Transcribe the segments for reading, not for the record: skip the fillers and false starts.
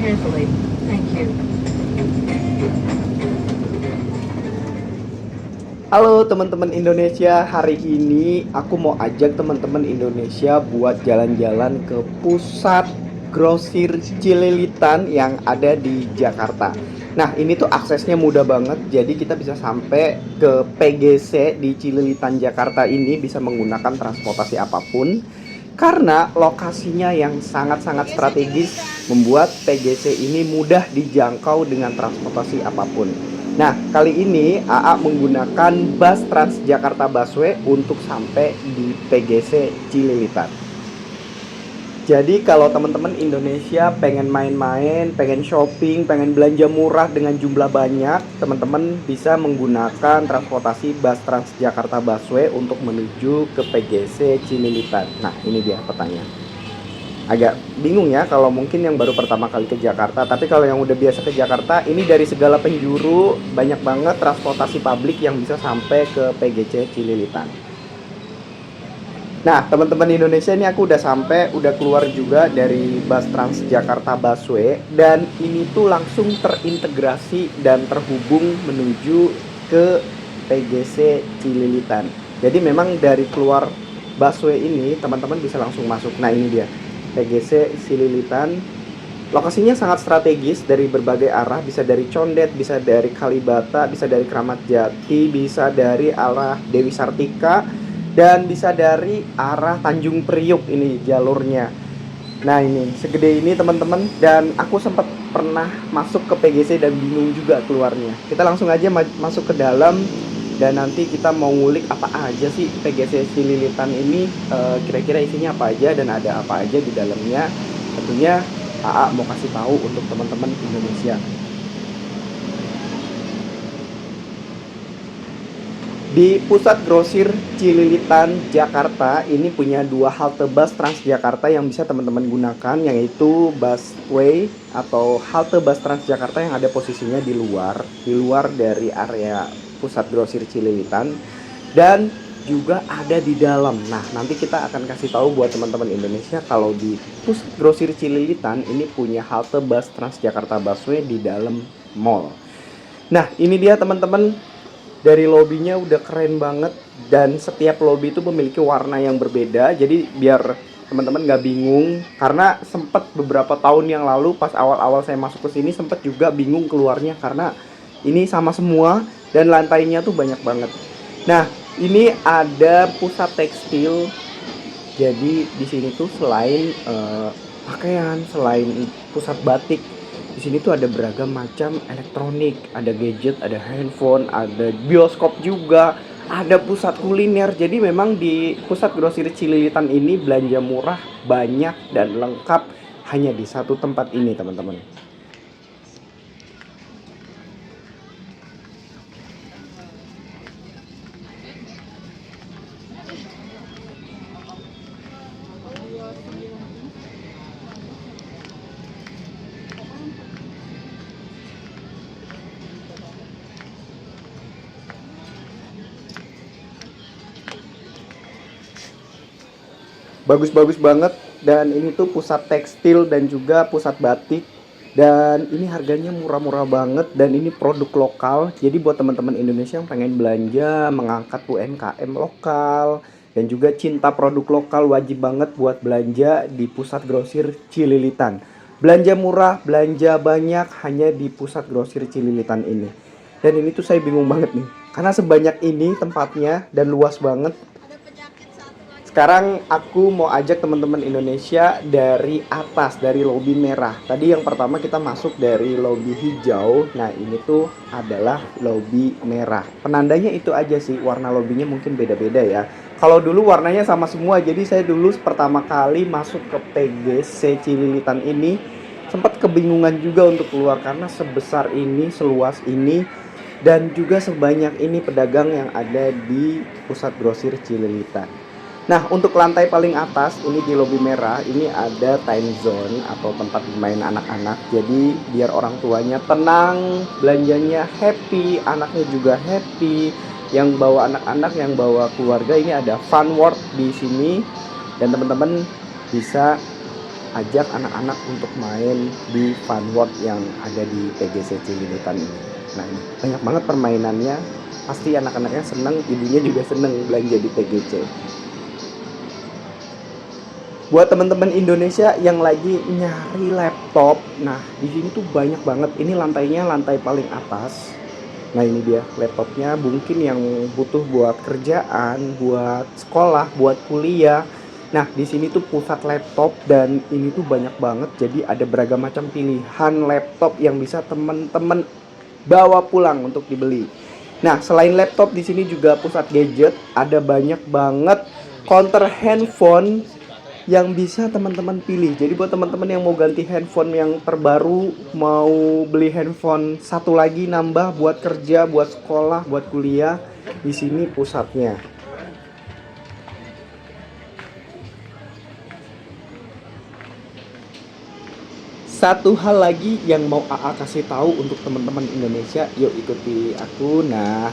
carefully. Thank you. Halo teman-teman Indonesia, hari ini aku mau ajak teman-teman Indonesia buat jalan-jalan ke pusat grosir Cililitan yang ada di Jakarta. Nah, ini tuh aksesnya mudah banget, jadi kita bisa sampai ke PGC di Cililitan Jakarta ini bisa menggunakan transportasi apapun. Karena lokasinya yang sangat-sangat strategis membuat PGC ini mudah dijangkau dengan transportasi apapun. Nah, kali ini AA menggunakan bus Transjakarta Busway untuk sampai di PGC Cililitan. Jadi kalau teman-teman Indonesia pengen main-main, pengen shopping, pengen belanja murah dengan jumlah banyak, teman-teman bisa menggunakan transportasi bus Transjakarta Busway untuk menuju ke PGC Cililitan. Nah, ini dia pertanyaan. Agak bingung ya kalau mungkin yang baru pertama kali ke Jakarta, tapi kalau yang udah biasa ke Jakarta, ini dari segala penjuru banyak banget transportasi publik yang bisa sampai ke PGC Cililitan. Nah, teman-teman Indonesia, ini aku udah sampai, udah keluar juga dari bus Transjakarta Busway, dan ini tuh langsung terintegrasi dan terhubung menuju ke PGC Cililitan. Jadi memang dari keluar busway ini teman-teman bisa langsung masuk. Nah, ini dia PGC Cililitan. Lokasinya sangat strategis dari berbagai arah, bisa dari Condet, bisa dari Kalibata, bisa dari Kramat Jati, bisa dari arah Dewi Sartika, dan bisa dari arah Tanjung Priuk ini jalurnya. Nah, ini segede ini teman-teman, dan aku sempat pernah masuk ke PGC dan bingung juga keluarnya. Kita langsung aja masuk ke dalam dan nanti kita mau ngulik apa aja sih PGC Cililitan ini, kira-kira isinya apa aja dan ada apa aja di dalamnya. Tentunya AA mau kasih tahu untuk teman-teman Indonesia. Di pusat grosir Cililitan, Jakarta, ini punya dua halte bus Transjakarta yang bisa teman-teman gunakan, yaitu busway atau halte bus Transjakarta yang ada posisinya di luar dari area pusat grosir Cililitan, dan juga ada di dalam. Nah, nanti kita akan kasih tahu buat teman-teman Indonesia kalau di pusat grosir Cililitan ini punya halte bus Transjakarta Busway di dalam mall. Nah, ini dia teman-teman, dari lobbynya udah keren banget, dan setiap lobby itu memiliki warna yang berbeda, jadi biar teman-teman nggak bingung, karena sempat beberapa tahun yang lalu pas awal-awal saya masuk ke sini sempat juga bingung keluarnya karena ini sama semua dan lantainya tuh banyak banget. Nah, ini ada pusat tekstil, jadi di sini tuh selain pakaian, selain pusat batik, di sini tuh ada beragam macam elektronik, ada gadget, ada handphone, ada bioskop juga, ada pusat kuliner. Jadi memang di pusat grosir Cililitan ini belanja murah, banyak dan lengkap hanya di satu tempat ini, teman-teman. Bagus-bagus banget, dan ini tuh pusat tekstil dan juga pusat batik, dan ini harganya murah-murah banget, dan ini produk lokal. Jadi buat teman-teman Indonesia yang pengen belanja, mengangkat UMKM lokal dan juga cinta produk lokal, wajib banget buat belanja di pusat grosir Cililitan. Belanja murah, belanja banyak hanya di pusat grosir Cililitan ini. Dan ini tuh saya bingung banget nih, karena sebanyak ini tempatnya dan luas banget. Sekarang aku mau ajak teman-teman Indonesia dari atas, dari lobi merah. Tadi yang pertama kita masuk dari lobi hijau. Nah, ini tuh adalah lobi merah. Penandanya itu aja sih, warna lobinya mungkin beda-beda ya. Kalau dulu warnanya sama semua, jadi saya dulu pertama kali masuk ke PGC Cililitan ini sempat kebingungan juga untuk keluar karena sebesar ini, seluas ini, dan juga sebanyak ini pedagang yang ada di pusat grosir Cililitan. Nah, untuk lantai paling atas ini di lobi merah ini ada time zone atau tempat bermain anak-anak. Jadi biar orang tuanya tenang, belanjanya happy, anaknya juga happy. Yang bawa anak-anak, yang bawa keluarga, ini ada fun world di sini, dan teman-teman bisa ajak anak-anak untuk main di Fun World yang ada di PGC Cililitan ini. Nah, ini banyak banget permainannya, pasti anak-anaknya seneng, ibunya juga seneng belanja di PGC. Buat teman-teman Indonesia yang lagi nyari laptop, nah di sini tuh banyak banget. Ini lantainya lantai paling atas. Nah ini dia laptopnya, mungkin yang butuh buat kerjaan, buat sekolah, buat kuliah. Nah di sini tuh pusat laptop dan ini tuh banyak banget. Jadi ada beragam macam pilihan laptop yang bisa teman-teman bawa pulang untuk dibeli. Nah selain laptop di sini juga pusat gadget, ada banyak banget counter handphone yang bisa teman-teman pilih. Jadi buat teman-teman yang mau ganti handphone yang terbaru, mau beli handphone satu lagi nambah buat kerja, buat sekolah, buat kuliah, di sini pusatnya. Satu hal lagi yang mau AA kasih tahu untuk teman-teman Indonesia, yuk ikuti aku. Nah,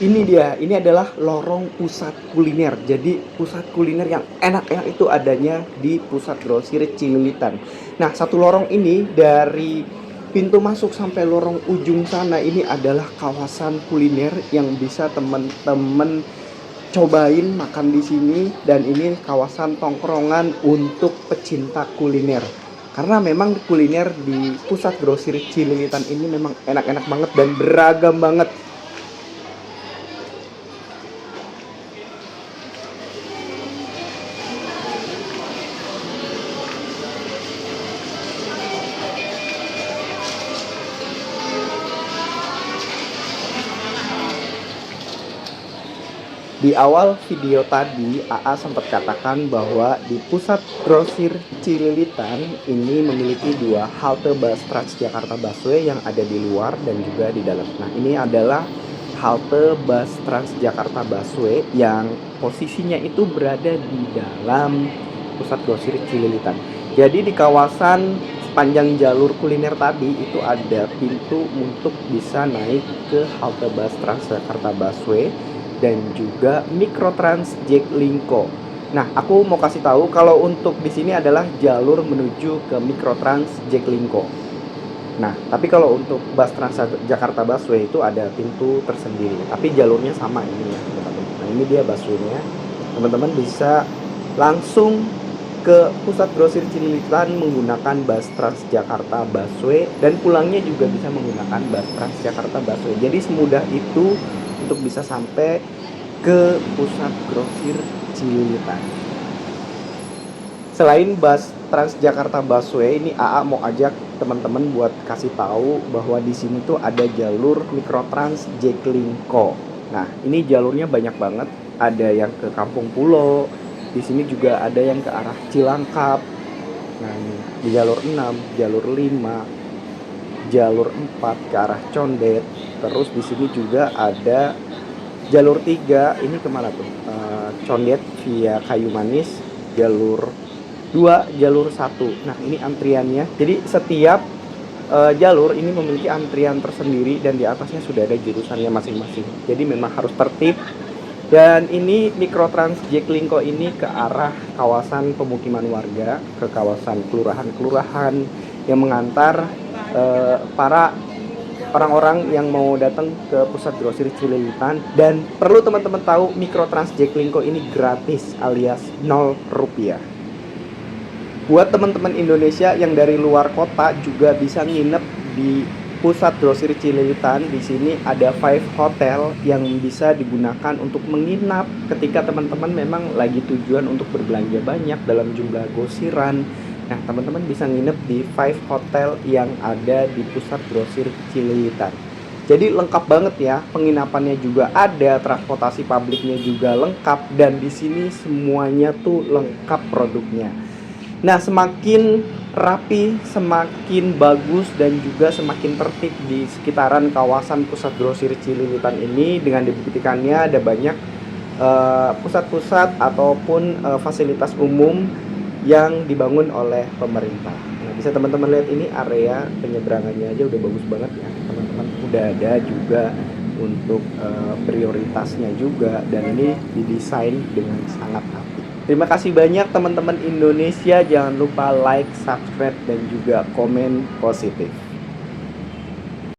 ini dia. Ini adalah lorong pusat kuliner. Jadi pusat kuliner yang enak-enak itu adanya di pusat grosir Cililitan. Nah, satu lorong ini dari pintu masuk sampai lorong ujung sana ini adalah kawasan kuliner yang bisa teman-teman cobain makan di sini, dan ini kawasan tongkrongan untuk pecinta kuliner. Karena memang kuliner di pusat grosir Cililitan ini memang enak-enak banget dan beragam banget. Di awal video tadi, AA sempat katakan bahwa di pusat grosir Cililitan ini memiliki dua halte bus Transjakarta Busway yang ada di luar dan juga di dalam. Nah, ini adalah halte bus Transjakarta Busway yang posisinya itu berada di dalam pusat grosir Cililitan. Jadi di kawasan sepanjang jalur kuliner tadi itu ada pintu untuk bisa naik ke halte bus Transjakarta Busway dan juga Mikrotrans Jaklingko. Nah, aku mau kasih tahu kalau untuk di sini adalah jalur menuju ke Mikrotrans Jaklingko. Nah, tapi kalau untuk bus Transjakarta Busway itu ada pintu tersendiri, tapi jalurnya sama ini ya, teman-teman. Nah, ini dia busway-nya. Teman-teman bisa langsung ke pusat grosir Cililitan menggunakan bus Transjakarta Busway dan pulangnya juga bisa menggunakan bus Transjakarta Busway. Jadi semudah itu untuk bisa sampai ke pusat grosir Cililitan. Selain bus Transjakarta Busway, ini AA mau ajak teman-teman buat kasih tahu bahwa di sini tuh ada jalur Mikrotrans Jaklingko. Nah, ini jalurnya banyak banget. Ada yang ke Kampung Pulo, di sini juga ada yang ke arah Cilangkap. Nah, ini di jalur 6, jalur 5, jalur 4 ke arah Condet. Terus di sini juga ada jalur 3, ini kemana tuh? Condet via Kayu Manis, jalur 2, jalur 1. Nah, ini antriannya. Jadi setiap jalur ini memiliki antrian tersendiri dan di atasnya sudah ada jurusannya masing-masing. Jadi memang harus tertib. Dan ini Mikrotrans Jaklingko ini ke arah kawasan pemukiman warga, ke kawasan kelurahan-kelurahan yang mengantar para orang-orang yang mau datang ke pusat grosir Cililitan. Dan perlu teman-teman tahu, Mikrotrans Jaklingko ini gratis alias 0 rupiah. Buat teman-teman Indonesia yang dari luar kota juga bisa nginep di pusat grosir Cililitan. Di sini ada 5 hotel yang bisa digunakan untuk menginap ketika teman-teman memang lagi tujuan untuk berbelanja banyak dalam jumlah grosiran. Nah, teman-teman bisa nginep di 5 hotel yang ada di pusat grosir Cililitan. Jadi lengkap banget ya, penginapannya juga ada, transportasi publiknya juga lengkap, dan di sini semuanya tuh lengkap produknya. Nah, semakin rapi, semakin bagus, dan juga semakin tertib di sekitaran kawasan pusat grosir Cililitan ini. Dengan dibuktikannya ada banyak pusat-pusat ataupun fasilitas umum yang dibangun oleh pemerintah. Nah, bisa teman-teman lihat ini area penyeberangannya aja udah bagus banget ya, teman-teman. Udah ada juga untuk prioritasnya juga, dan ini didesain dengan sangat rapi. Terima kasih banyak teman-teman Indonesia. Jangan lupa like, subscribe, dan juga komen positif.